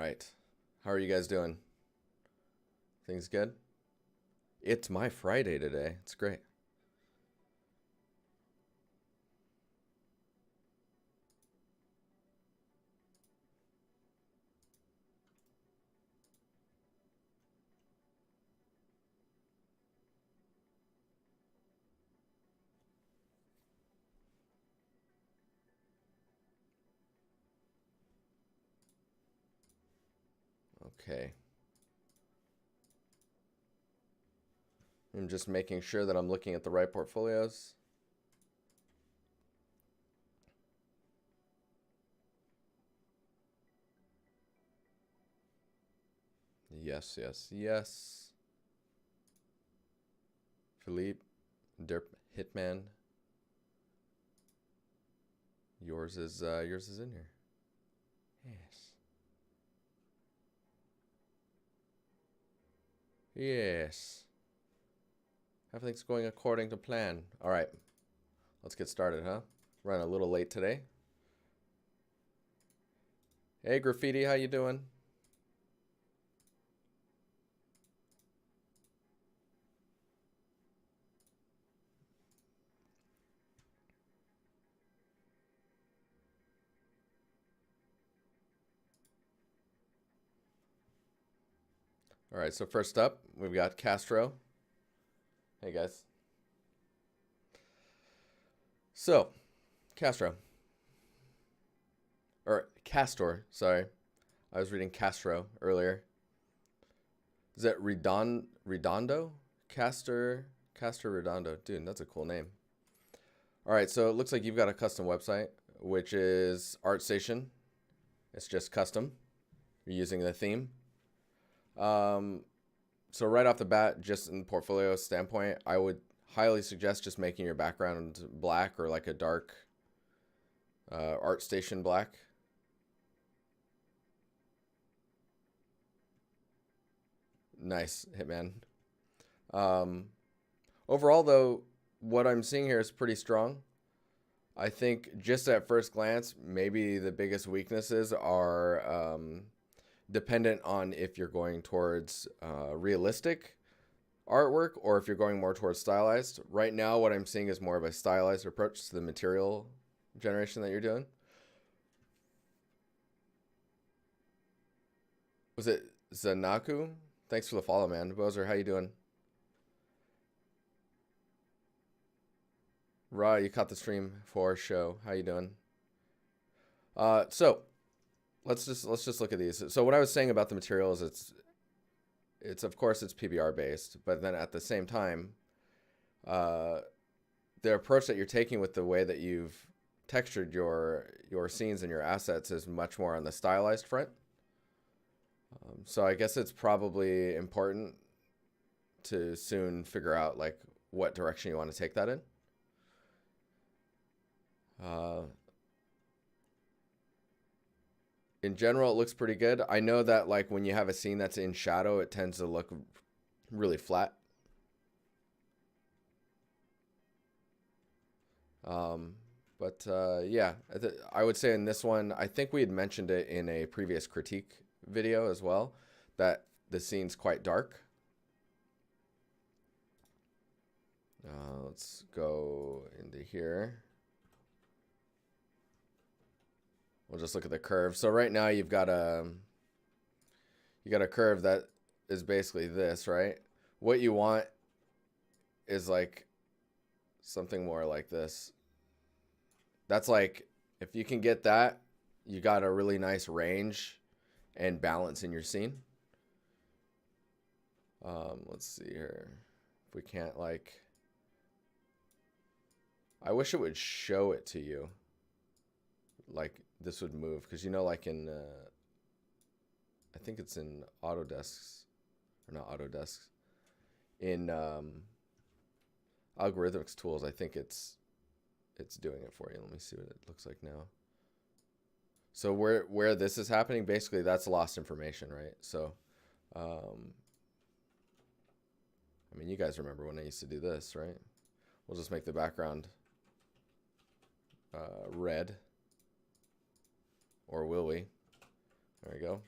right. How are you guys doing? Things good? It's my Friday today. It's great. Okay. I'm just making sure that I'm looking at the right portfolios. Yes, yes, yes. Philippe, Derp, Hitman. Yours is in here. Yes. Yes. Everything's going according to plan. All right. Let's get started, huh? Running a little late today. Hey, Graffiti, how you doing? All right, so first up, we've got Castro. Hey, guys. So, Castro. Or Castor, sorry. I was reading Castro earlier. Is that Redondo? Castor Redondo. Dude, that's a cool name. All right, so it looks like you've got a custom website, which is Artstation. It's just custom. You're using the theme. So right off the bat, just in portfolio standpoint, I would highly suggest just making your background black or like a dark Artstation black. Nice, Hitman. Overall, though, what I'm seeing here is pretty strong. I think just at first glance, maybe the biggest weaknesses are dependent on if you're going towards realistic artwork or if you're going more towards stylized. Right now, what I'm seeing is more of a stylized approach to the material generation that you're doing. Was it Zanaku? Thanks for the follow, man. Bozer, how you doing? Ra, you caught the stream for show. How you doing? So let's just look at these. So what I was saying about the material is it's of course it's PBR based, but then at the same time, the approach that you're taking with the way that you've textured your scenes and your assets is much more on the stylized front. So I guess it's probably important to soon figure out like what direction you want to take that in. In general, it looks pretty good. I know that like when you have a scene that's in shadow, it tends to look really flat. Yeah, I would say in this one, I think we had mentioned it in a previous critique video as well, that the scene's quite dark. Let's go into here. We'll just look at the curve. So right now you got a curve that is basically this, right? What you want is like something more like this. That's like, if you can get that, you got a really nice range and balance in your scene. Let's see here. If we can't like, I wish it would show it to you. Like this would move, because you know, like in I think it's in Autodesks, or not Autodesks, in algorithmics tools. I think it's doing it for you. Let me see what it looks like now. So where this is happening, basically that's lost information, right? So I mean, you guys remember when I used to do this, right? We'll just make the background red. Or will we? There we go.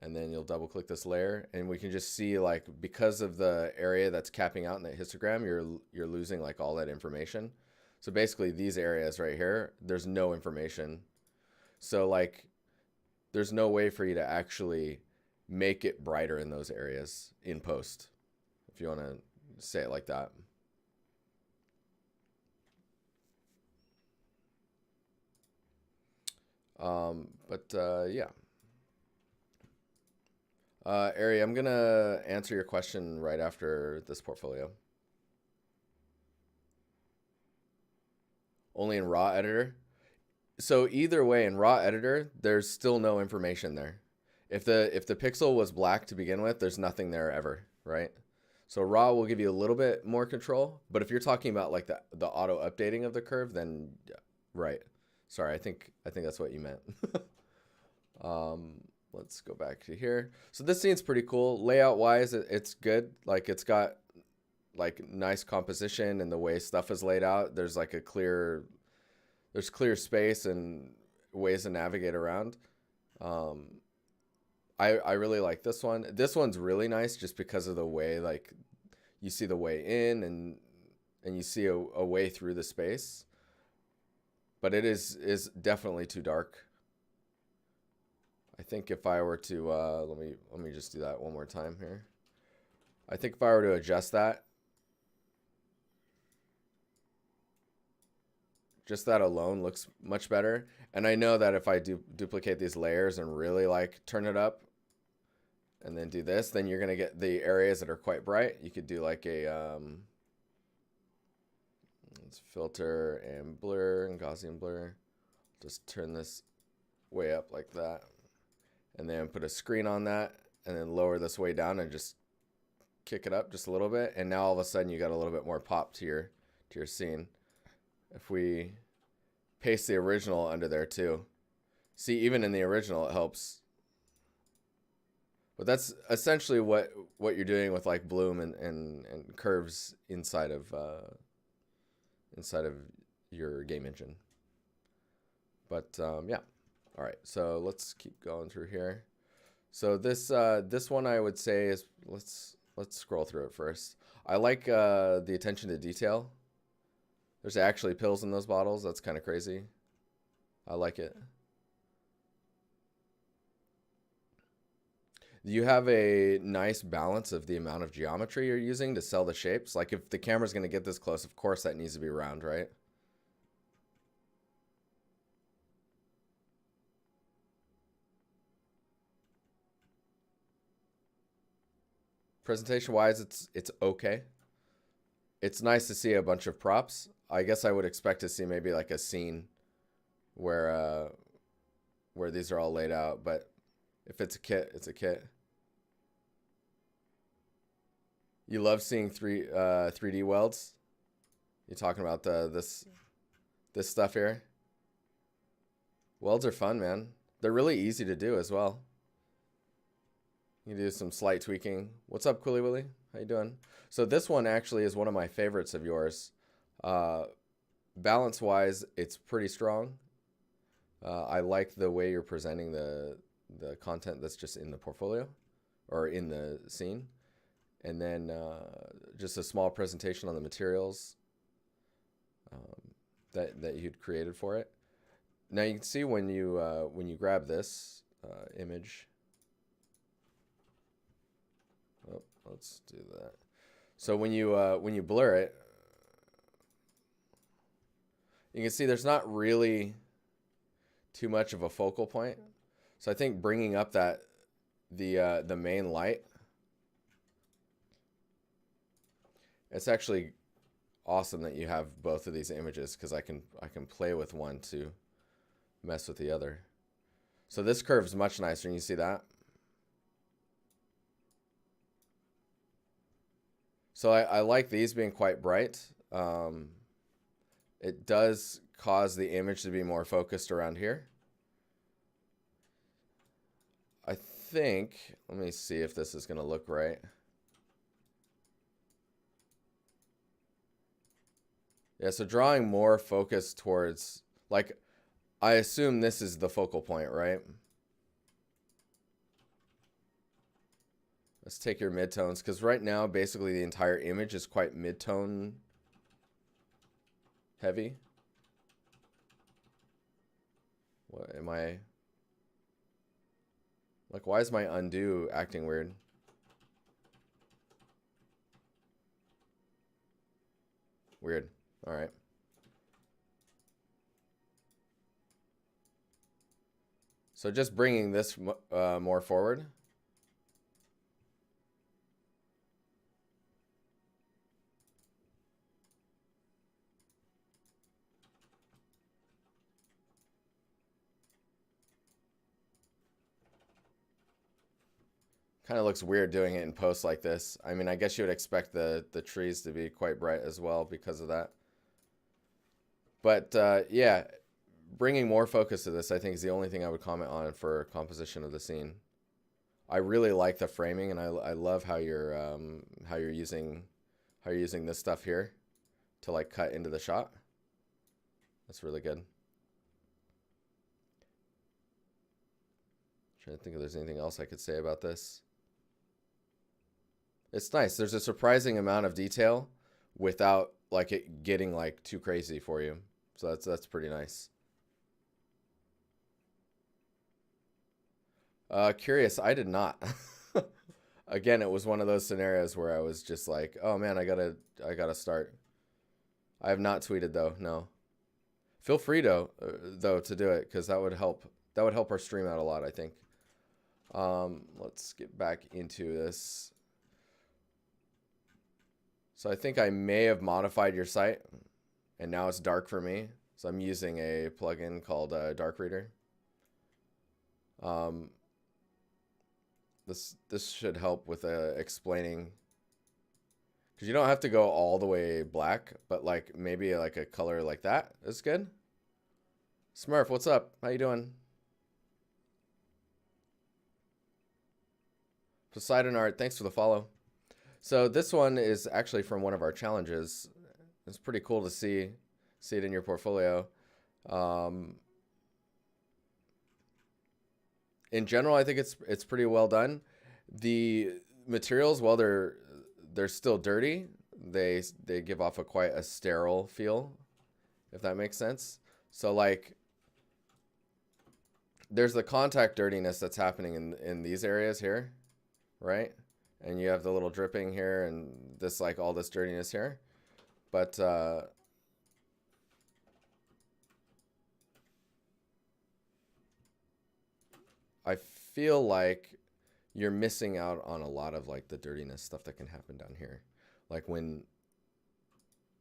and then you'll double click this layer, and we can just see, like, because of the area that's capping out in the histogram, you're losing like all that information. So basically these areas right here, there's no information. So like there's no way for you to actually make it brighter in those areas in post, if you want to say it like that. Yeah. Ari, I'm gonna answer your question right after this portfolio. Only in raw editor. So either way, in raw editor, there's still no information there. If the pixel was black to begin with, there's nothing there ever, right? So raw will give you a little bit more control, but if you're talking about like the auto updating of the curve, then right. Sorry, I think that's what you meant. Let's go back to here. So this scene's pretty cool. Layout wise, it's good. Like it's got like nice composition and the way stuff is laid out. There's like there's clear space and ways to navigate around. I really like this one. This one's really nice just because of the way, like, you see the way in and you see a way through the space. But it is definitely too dark. I think if I were to let me just do that one more time here. I think if I were to adjust that, just that alone looks much better. And I know that if I duplicate these layers and really like turn it up and then do this, then you're gonna get the areas that are quite bright. You could do like a let's filter and blur and Gaussian blur. Just turn this way up like that, and then put a screen on that, and then lower this way down and just kick it up just a little bit. And now all of a sudden you got a little bit more pop to your scene. If we paste the original under there too, see, even in the original it helps. But that's essentially what you're doing with like bloom and curves inside of your game engine. But yeah. All right, so let's keep going through here. So this one I would say is, let's scroll through it first. I like the attention to detail. There's actually pills in those bottles. That's kind of crazy. I like it. You have a nice balance of the amount of geometry you're using to sell the shapes. Like if the camera's going to get this close, of course that needs to be round, right? Presentation wise, it's okay. It's nice to see a bunch of props. I guess I would expect to see maybe like a scene where these are all laid out, but if it's a kit, it's a kit. You love seeing 3D welds? You talking about this stuff here? Welds are fun, man. They're really easy to do as well. You do some slight tweaking. What's up, Quilly Willy? How you doing? So this one actually is one of my favorites of yours. Balance-wise, it's pretty strong. I like the way you're presenting the content that's just in the portfolio or in the scene. And then just a small presentation on the materials that you'd created for it. Now you can see when you grab this image. Oh, let's do that. So when you blur it, you can see there's not really too much of a focal point. So I think bringing up that the main light, it's actually awesome that you have both of these images, because I can play with one to mess with the other. So this curve's much nicer, and you see that. So I like these being quite bright. It does cause the image to be more focused around here. I think, let me see if this is going to look right. Yeah, so drawing more focus towards, like, I assume this is the focal point, right? Let's take your midtones, because right now, basically, the entire image is quite midtone heavy. What am I... Like, why is my undo acting weird? Weird. All right. So just bringing this more forward. Kind of looks weird doing it in post like this. I mean, I guess you would expect the trees to be quite bright as well because of that. But yeah, bringing more focus to this, I think, is the only thing I would comment on for composition of the scene. I really like the framing, and I love how you're using this stuff here to like cut into the shot. That's really good. Trying to think if there's anything else I could say about this. It's nice. There's a surprising amount of detail without like it getting like too crazy for you. So that's pretty nice. Curious, I did not. Again, it was one of those scenarios where I was just like, oh man, I gotta start. I have not tweeted though, no. Feel free though to do it, because that would help our stream out a lot, I think. Let's get back into this. So I think I may have modified your site, and now it's dark for me. So I'm using a plugin called Dark Reader. This should help with explaining, because you don't have to go all the way black, but like maybe like a color like that is good. Smurf, what's up? How you doing? Poseidon Art, thanks for the follow. So this one is actually from one of our challenges. It's pretty cool to see it in your portfolio. In general, I think it's pretty well done. The materials, while they're still dirty, they give off quite a sterile feel, if that makes sense. So like, there's the contact dirtiness that's happening in these areas here, right? And you have the little dripping here and this, like all this dirtiness here. But I feel like you're missing out on a lot of like the dirtiness stuff that can happen down here. Like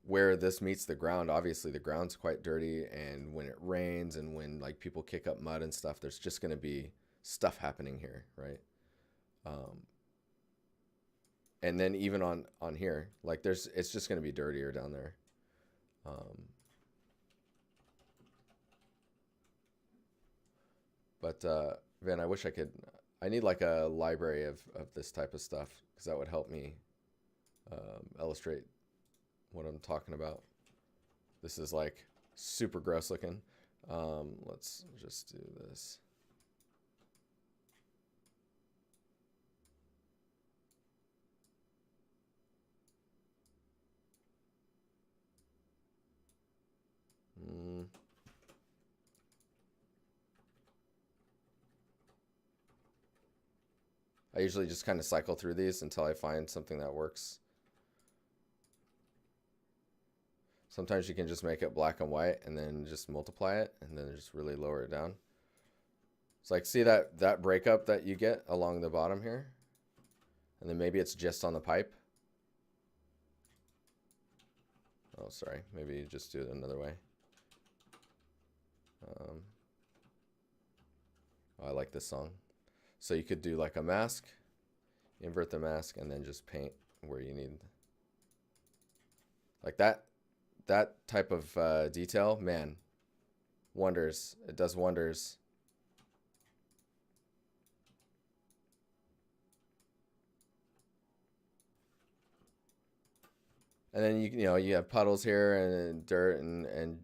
where this meets the ground, obviously the ground's quite dirty, and when it rains and when like people kick up mud and stuff, there's just going to be stuff happening here, right? And then even on here, like it's just going to be dirtier down there. But Van, I wish I need like a library of this type of stuff, because that would help me illustrate what I'm talking about. This is like super gross looking. Let's just do this. I usually just kind of cycle through these until I find something that works. Sometimes you can just make it black and white and then just multiply it and then just really lower it down. It's like, see that breakup that you get along the bottom here? And then maybe it's just on the pipe. Oh, sorry. Maybe you just do it another way. Oh, I like this song. So you could do like a mask, invert the mask, and then just paint where you need. Like that type of detail, man, wonders. It does wonders. And then you have puddles here and dirt and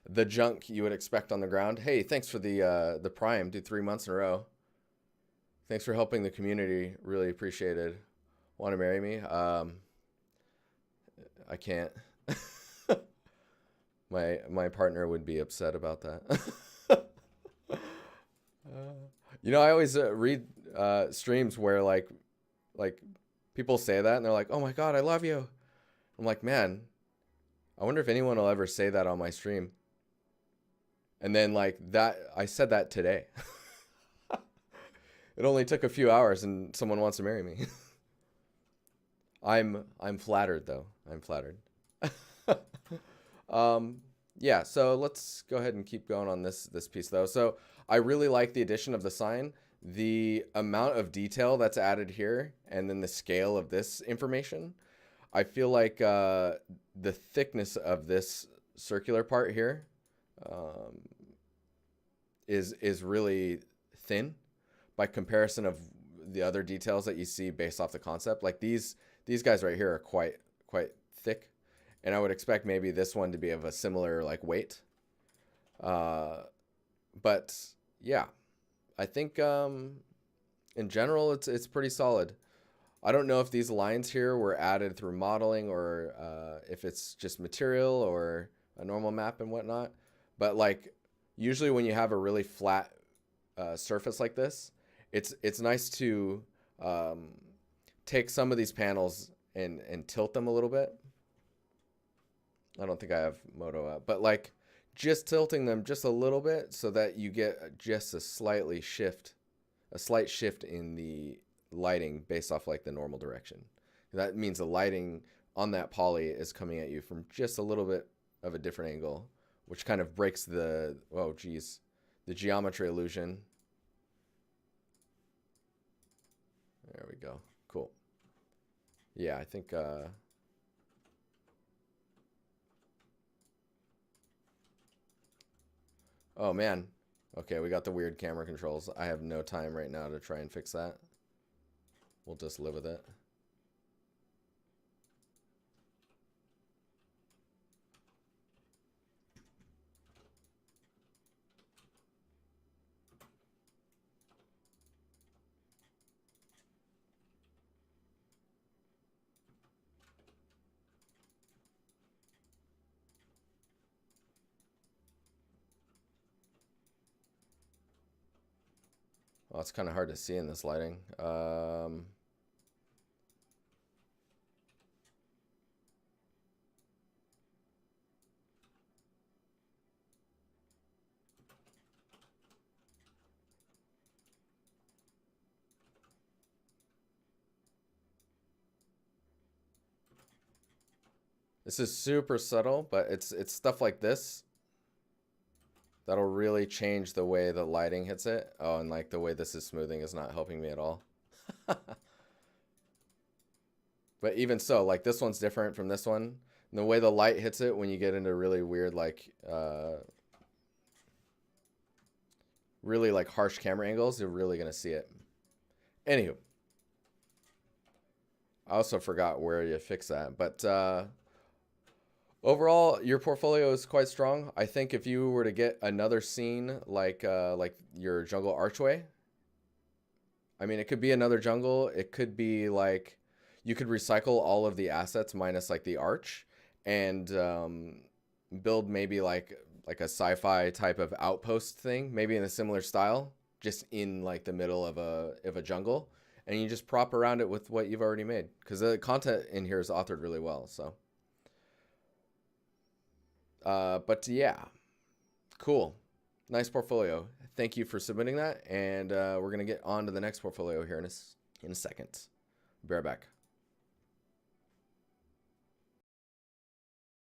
the junk you would expect on the ground. Hey, thanks for the Prime. Do 3 months in a row. Thanks for helping the community. Really appreciated. Want to marry me? I can't. My partner would be upset about that. You know, I always read streams where like people say that and they're like, "Oh my God, I love you." I'm like, man, I wonder if anyone will ever say that on my stream. And then like that, I said that today. It only took a few hours and someone wants to marry me. I'm flattered though. I'm flattered. Yeah, so let's go ahead and keep going on this piece though. So I really like the addition of the sign, the amount of detail that's added here, and then the scale of this information. I feel like the thickness of this circular part here is really thin by comparison of the other details that you see based off the concept. Like these guys right here are quite thick, and I would expect maybe this one to be of a similar like weight. But yeah, I think in general it's pretty solid. I don't know if these lines here were added through modeling or if it's just material or a normal map and whatnot. But like usually when you have a really flat surface like this, it's nice to take some of these panels and tilt them a little bit. I don't think I have Moto up, but like just tilting them just a little bit so that you get just a slight shift in the lighting based off like the normal direction. That means the lighting on that poly is coming at you from just a little bit of a different angle, which kind of breaks the, oh geez, the geometry illusion. There we go. Cool. Yeah, I think oh man. Okay, we got the weird camera controls. I have no time right now to try and fix that. We'll just live with it. Oh, it's kind of hard to see in this lighting. This is super subtle, but it's stuff like this that'll really change the way the lighting hits it. Oh, and like the way this is smoothing is not helping me at all. But even so, like this one's different from this one. And the way the light hits it when you get into really weird, like, really like harsh camera angles, you're really going to see it. Anywho, I also forgot where you fix that, but overall, your portfolio is quite strong. I think if you were to get another scene like your jungle archway, I mean, it could be another jungle. It could be like you could recycle all of the assets minus like the arch and build maybe like a sci-fi type of outpost thing, maybe in a similar style, just in like the middle of a jungle, and you just prop around it with what you've already made because the content in here is authored really well. So. But yeah, cool. Nice portfolio. Thank you for submitting that. And we're going to get on to the next portfolio here in a second. Be right back.